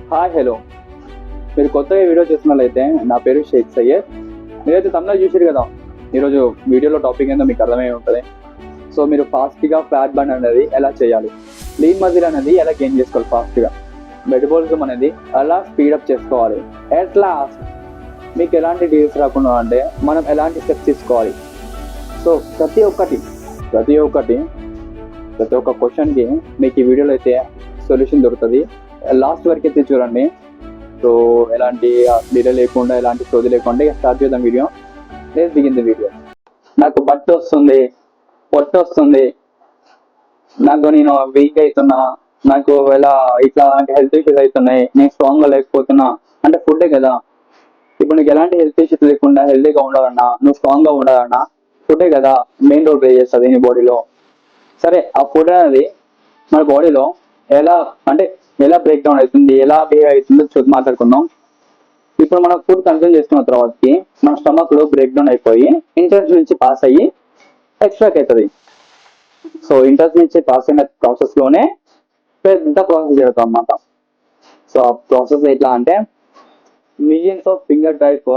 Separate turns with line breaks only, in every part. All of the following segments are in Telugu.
హాయ్ హలో, మీరు కొత్తగా వీడియో చూస్తున్నట్లయితే నా పేరు షేక్ సయ్యద్. మీరైతే తమిళ చూసారు కదా. ఈరోజు వీడియోలో టాపిక్ ఏందో మీకు అర్థమై ఉంటుంది. సో మీరు ఫాస్ట్గా ఫ్యాట్ బర్న్ అనేది ఎలా చేయాలి, లీన్ మజిల్ అనేది ఎలా గెయిన్ చేసుకోవాలి, ఫాస్ట్గా మెటబాలిజం అనేది ఎలా స్పీడప్ చేసుకోవాలి, ఎట్లా మీకు ఎలాంటి డీల్స్ రాకుండా అంటే మనం ఎలాంటి స్టెప్స్ తీసుకోవాలి. సో ప్రతి ఒక్క క్వశ్చన్కి మీకు ఈ వీడియోలో అయితే సొల్యూషన్ దొరుకుతుంది. లాస్ట్ వరకు అయితే చూడండి. సో ఎలాంటి డిలే లేకుండా, ఎలాంటి సోది లేకుండా స్టార్ట్ చేద్దాం వీడియో. లేదు దిగింది వీడియో. నాకు బట్ట వస్తుంది, పొట్ట వస్తుంది, నాకు నేను వీక్ అవుతున్నా, నాకు ఎలా ఇట్లా హెల్త్ ఇష్యూస్ అవుతున్నాయి, నేను స్ట్రాంగ్గా లేకపోతున్నా అంటే ఫుడ్డే కదా. ఇప్పుడు నీకు ఎలాంటి హెల్త్ ఇష్యూస్ లేకుండా హెల్తీగా ఉండాలన్నా, నువ్వు స్ట్రాంగ్గా ఉండాలన్నా ఫుడ్డే కదా మెయిన్ రోల్ ప్లే చేస్తుంది నీ బాడీలో. సరే, ఆ ఫుడ్ అనేది మన బాడీలో ఎలా బ్రేక్ డౌన్ అవుతుంది, ఎలా బిహేవ్ అవుతుందో మాట్లాడుకుందాం. ఇప్పుడు మనం ఫుడ్ కన్సూమ్ చేసుకున్న తర్వాతకి మన స్టమక్ లో బ్రేక్ డౌన్ అయిపోయి ఇంటెస్ట్ నుంచి పాస్ అయ్యి ఎక్స్ట్రాక్ అవుతుంది. సో ఇంటెస్ట్ నుంచి పాస్ అయిన ప్రాసెస్ లోనే పెద్ద ప్రాసెస్ జరుగుతుంది అన్నమాట. సో ఆ ప్రాసెస్ ఎట్లా అంటే millions of finger type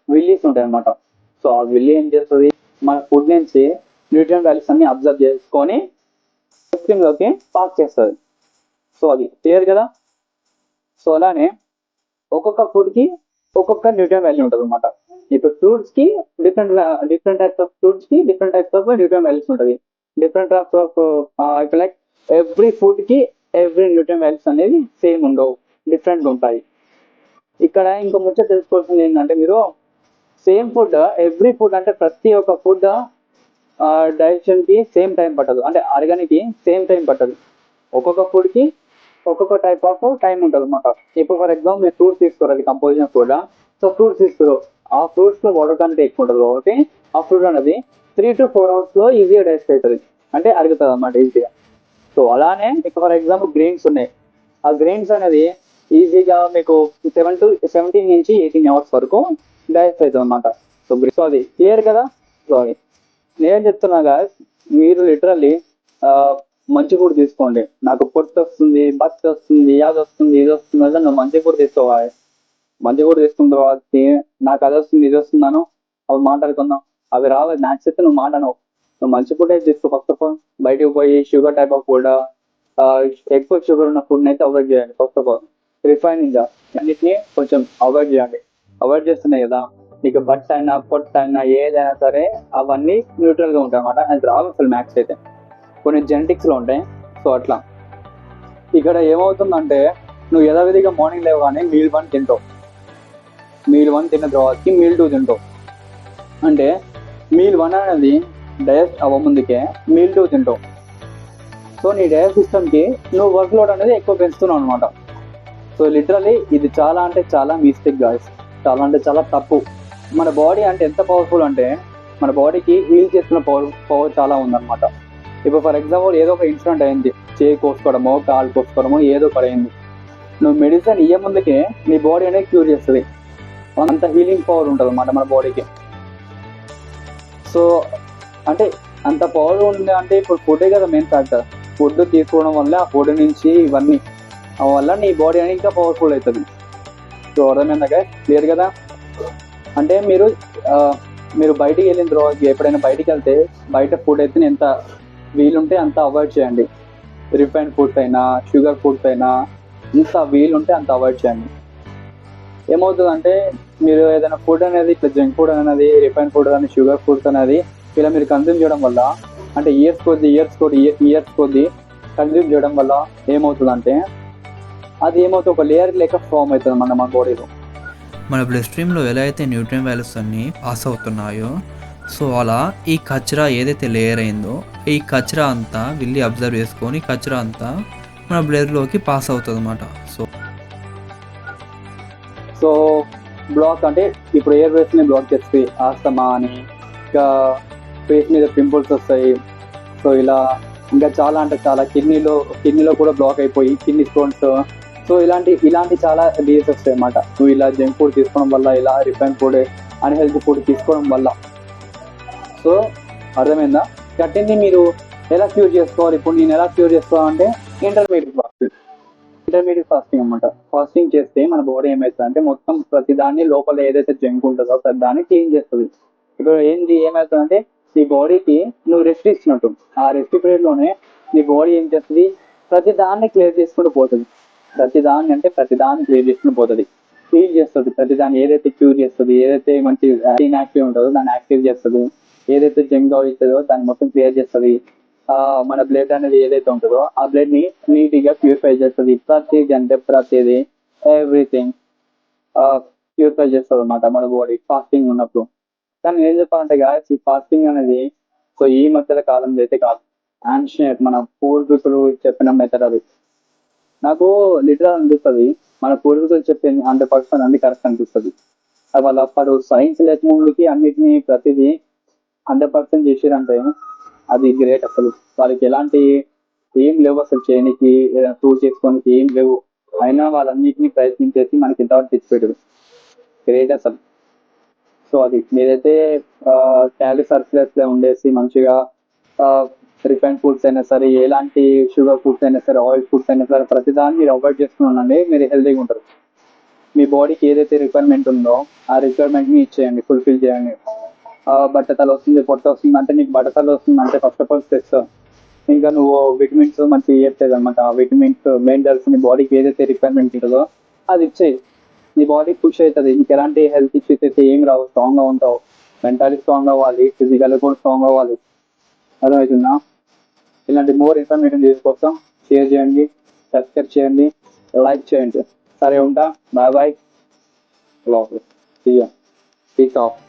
Willys ఉంటాయి అన్నమాట. సో ఆ విల్లీ ఏం చేస్తుంది, మన ఫుడ్ నుంచి న్యూట్రియన్ వాల్యూస్ అన్ని అబ్జర్వ్ చేసుకొని లోకి పాస్ చేస్తుంది. సో అది క్లియర్ కదా. సో అలానే ఒక్కొక్క ఫుడ్ కి ఒక్కొక్క న్యూట్రియన్ వాల్యూ ఉంటుంది అనమాట. ఇప్పుడు ఫ్రూట్స్ కి డిఫరెంట్ టైప్స్ ఆఫ్ ఫ్రూట్స్ కి different types of nutrient values ఉంటుంది. Different types of like every food కి ఎవ్రీ న్యూట్రియన్ వాల్యూస్ అనేది సేమ్ ఉండవు, డిఫరెంట్ ఉంటాయి. ఇక్కడ ఇంకో ముచ్చట తెలుసుకోవాల్సింది ఏంటంటే, మీరు సేమ్ ఫుడ్ ఎవ్రీ ఫుడ్ అంటే ప్రతి ఒక్క ఫుడ్ డైజెషన్ కి సేమ్ టైం పట్టదు, అంటే అరగనికి సేమ్ టైం పట్టదు. ఒక్కొక్క ఫుడ్ కి ఒక్కొక్క టైప్ ఆఫ్ టైం ఉంటుంది అనమాట. ఇప్పుడు ఫర్ ఎగ్జాంపుల్ మీరు ఫ్రూట్స్ తీసుకోరు, అది కంపోజిషన్ కూడా. సో ఫ్రూట్స్ తీసుకోరు, ఆ ఫ్రూట్స్ లో వాటర్ కంటే ఎక్కువ ఉంటుంది కాబట్టి ఆ ఫ్రూట్ అనేది 3 to 4 hours లో ఈజీగా డైజెస్ట్ అవుతుంది, అంటే అరుగుతుంది అనమాట ఈజీగా. సో అలానే ఇప్పుడు ఫర్ ఎగ్జాంపుల్ గ్రెయిన్స్ ఉన్నాయి, ఆ గ్రెయిన్స్ అనేది ఈజీగా మీకు 17 నుంచి 18 hours వరకు డైజెస్ట్ అవుతుంది అనమాట. సో అది క్లియర్ కదా. సో నేను చెప్తున్నాగా, మీరు లిటరల్లీ మంచి ఫుడ్ తీసుకోండి. నాకు పొట్టు వస్తుంది, బట్ వస్తుంది, అది వస్తుంది, ఇది వస్తుంది అంటే నువ్వు మంచి ఫుడ్ తీసుకోవాలి. మంచి ఫుడ్ తీసుకున్న తర్వాత నాకు అది వస్తుంది, ఇది వస్తున్నాను అవి మాట్లాడుకుందాం. అవి రావాలి నాకు చెప్తే నువ్వు మాట్లాడవు. నువ్వు మంచి ఫుడ్ అయితే తీసుకో. ఫస్ట్ ఆఫ్ ఆల్ బయటకు పోయి షుగర్ టైప్ ఆఫ్ ఫుడ్, ఎక్కువ షుగర్ ఉన్న ఫుడ్ అయితే అవాయిడ్ చేయండి. ఫస్ట్ ఆఫ్ ఆల్ రిఫైనింగ్ అన్నిటినీ కొంచెం అవాయిడ్ చేయండి. అవాయిడ్ చేస్తున్నాయి కదా, నీకు బట్ అయినా పొట్ట అయినా ఏదైనా సరే అవన్నీ న్యూట్రల్ గా ఉంటాయి అన్నమాట. అది రావు అసలు మ్యాక్స్ అయితే కొన్ని జెనెటిక్స్ లో ఉంటాయి. సో అట్లా ఇక్కడ ఏమవుతుందంటే, నువ్వు యథావిధిగా మార్నింగ్ లేవగానే మీల్ 1 తింటావు, మీల్ 1 తిన్న తర్వాతకి మీల్ 2 తింటావు. అంటే మీల్ 1 అనేది డైజెస్ట్ అవ్వముందుకే మీల్ 2 తింటావు. సో నీ డైజెస్ట్ సిస్టమ్కి నువ్వు వర్క్ లోడ్ అనేది ఎక్కువ పెంచుతున్నావు అనమాట. సో లిటరలీ ఇది చాలా అంటే చాలా మిస్టేక్ గాయ్స్, చాలా అంటే చాలా తప్పు. మన బాడీ అంటే ఎంత పవర్ఫుల్ అంటే, మన బాడీకి హీల్ చేస్తున్న పవర్ చాలా ఉందన్నమాట. ఇప్పుడు ఫర్ ఎగ్జాంపుల్ ఏదో ఒక ఇన్సిడెంట్ అయింది, చేయి కోసుకోవడమో కాలు కోసుకోవడమో ఏదో ఒకటి అయింది, నువ్వు మెడిసిన్ ఇయ్య ముందుకే నీ బాడీ అనేది క్యూర్ చేస్తుంది. అంత హీలింగ్ పవర్ ఉంటుంది అన్నమాట మన బాడీకి. సో అంటే అంత పవర్ ఉంది అంటే ఇప్పుడు ఫుడ్డే కదా మెయిన్ ఫ్యాక్టర్. ఫుడ్ తీసుకోవడం వల్ల ఆ ఫుడ్ నుంచి ఇవన్నీ వల్ల నీ బాడీ అనేది ఇంకా పవర్ఫుల్ అవుతుంది. సో అర్థమైందా క్లియర్ కదా. అంటే మీరు బయటికి వెళ్ళిన తర్వాత ఎప్పుడైనా బయటికి వెళ్తే బయట ఫుడ్ అయితే ఎంత వీలుంటే అంత అవాయిడ్ చేయండి. రిఫైన్డ్ ఫుడ్స్ అయినా షుగర్ ఫుడ్స్ అయినా ఎంత వీలుంటే అంత అవాయిడ్ చేయండి. ఏమవుతుందంటే మీరు ఏదైనా ఫుడ్ అనేది ఇట్లా జంక్ ఫుడ్ అనేది, రిఫైన్డ్ ఫుడ్ కానీ షుగర్ ఫుడ్స్ అనేది ఇలా మీరు కన్జ్యూమ్ చేయడం వల్ల, అంటే ఇయర్స్ కొద్ది కన్జ్యూమ్ చేయడం వల్ల ఏమవుతుందంటే అది ఒక లేయర్ లేక ఫామ్ అవుతుంది మన బాడీలో.
మన బ్లడ్ స్ట్రీమ్లో ఎలా అయితే న్యూట్రియన్ వాల్యూస్ అన్నీ పాస్ అవుతున్నాయో, సో అలా ఈ కచరా ఏదైతే లేయర్ అయిందో ఈ కచరా అంతా వెళ్ళి అబ్జర్వ్ చేసుకొని కచరా అంతా మన బ్లడ్లోకి పాస్ అవుతుంది అన్నమాట.
సో బ్లాక్ అంటే ఇప్పుడు ఎయిర్ వేస్ని బ్లాక్ చేస్తాయి, ఆస్తమా అని, ఇంకా ఫేస్ మీద పింపుల్స్ వస్తాయి. సో ఇలా ఇంకా చాలా అంటే చాలా కిడ్నీలో కూడా బ్లాక్ అయిపోయి కిడ్నీ స్టోన్స్. సో ఇలాంటి చాలా డిజీస్ వస్తాయి అన్నమాట. నువ్వు ఇలా జంక్ ఫుడ్ తీసుకోవడం వల్ల, ఇలా రిఫైన్ ఫుడ్, అన్హెల్తీ ఫుడ్ తీసుకోవడం వల్ల. సో అర్థమైందా. వాటిని మీరు ఎలా క్యూర్ చేసుకోవాలి? ఇప్పుడు నేను ఎలా క్యూర్ చేసుకోవాలంటే ఇంటర్మీడియట్ ఇంటర్మీడియట్ ఫాస్టింగ్ అన్నమాట. ఫాస్టింగ్ చేస్తే మన బాడీ ఏమవుతుంది అంటే మొత్తం ప్రతి దాన్ని లోపల ఏదైతే జంక్ ఉంటుందో ప్రతి దాన్ని క్లీన్ చేస్తుంది. ఇప్పుడు ఏమవుతుందంటే నీ బాడీకి నువ్వు రెస్ట్ ఇచ్చినట్టు ఆ రెస్ట్ పీరియడ్ లోనే నీ బాడీ ఏం చేస్తుంది, ప్రతి దాన్ని క్లియర్ చేసుకుంటూ పోతుంది. ప్రతి దాన్ని క్లియర్ చేసుకుంటూ పోతుంది, క్లీన్ చేస్తుంది. ప్రతి దాన్ని ఏదైతే క్యూర్ చేస్తుంది, ఏదైతే మంచి ఇన్యాక్టివ్ ఉంటుందో దాన్ని యాక్టివ్ చేస్తుంది, ఏదైతే జంక్ అవుతుందో దాన్ని మొత్తం క్లియర్ చేస్తుంది. మన బ్లడ్ అనేది ఏదైతే ఉంటుందో ఆ బ్లడ్ ని నీట్ గా ప్యూరిఫై చేస్తుంది. ప్రతిది ఎవ్రీథింగ్ ప్యూరిఫై చేస్తుంది అనమాట మన బాడీ ఫాస్టింగ్ ఉన్నప్పుడు. కానీ ఏం చెప్పాలంటే guys, ఈ ఫాస్టింగ్ అనేది సో ఈ మధ్యల కాలంలో అయితే కాదు, యాన్షియట్ మన పూర్వీకులు చెప్పిన మెథడ్ అది. నాకు లిటరల్ అనిపిస్తుంది మన పూర్వీకులు చెప్పింది 100% అన్ని కరెక్ట్ అనిపిస్తుంది. అది వాళ్ళ అప్పుడు సైన్స్ లేకముందుకి అన్నిటిని ప్రతిదీ 100% చేసిరంటే అది గ్రేట్. అసలు వాళ్ళకి ఎలాంటి ఏం లేవు అసలు చేయనికి, ప్రూవ్ చేసుకోనికి ఏం లేవు, అయినా వాళ్ళన్నిటిని ప్రయత్నించేసి మనకి ఇంతవరకు తెచ్చిపెట్టారు. గ్రేట్ అసలు. సో అది మీరైతే క్యాలరీ సర్క్యులర్స్ లో ఉండేసి మంచిగా రిఫైన్ ఫుడ్స్ అయినా సరే, ఎలాంటి షుగర్ ఫుడ్స్ అయినా సరే, ఆయిల్ ఫుడ్స్ అయినా సరే, ప్రతిదాన్ని మీరు అవాయిడ్ చేసుకున్నానండి మీరు హెల్తీగా ఉంటారు. మీ బాడీకి ఏదైతే రిక్వైర్మెంట్ ఉందో ఆ రిక్వైర్మెంట్ ని ఇచ్చేయండి, ఫుల్ఫిల్ చేయండి. బట్టతల వస్తుంది, పొట్ట వస్తుంది అంటే నీకు బట్టతల వస్తుంది అంటే ఫస్ట్ ఆఫ్ ఆల్ స్ట్రెస్. ఇంకా నువ్వు విటమిన్స్ మంచి ఇవ్వట్లేదు అనమాట. ఆ విటమిన్స్ మినరల్స్ నీ బాడీకి ఏదైతే రిక్వైర్మెంట్ ఉంటుందో అది ఇచ్చేయి. నీ బాడీ పుష్ అవుతుంది. నీకు ఎలాంటి హెల్త్ ఇష్యూస్ అయితే ఏం రావు, స్ట్రాంగ్ గా ఉంటావు. మెంటలీ స్ట్రాంగ్ అవ్వాలి, ఫిజికల్ కూడా స్ట్రాంగ్ అవ్వాలి. అర్థమవుతుందా? ఇలాంటి మోర్ ఇన్ఫర్మేషన్ తీసుకోవచ్చా షేర్ చేయండి, సబ్స్క్రైబ్ చేయండి, లైక్ చేయండి. సరే ఉంటా, బాయ్ బాయ్. Piece of.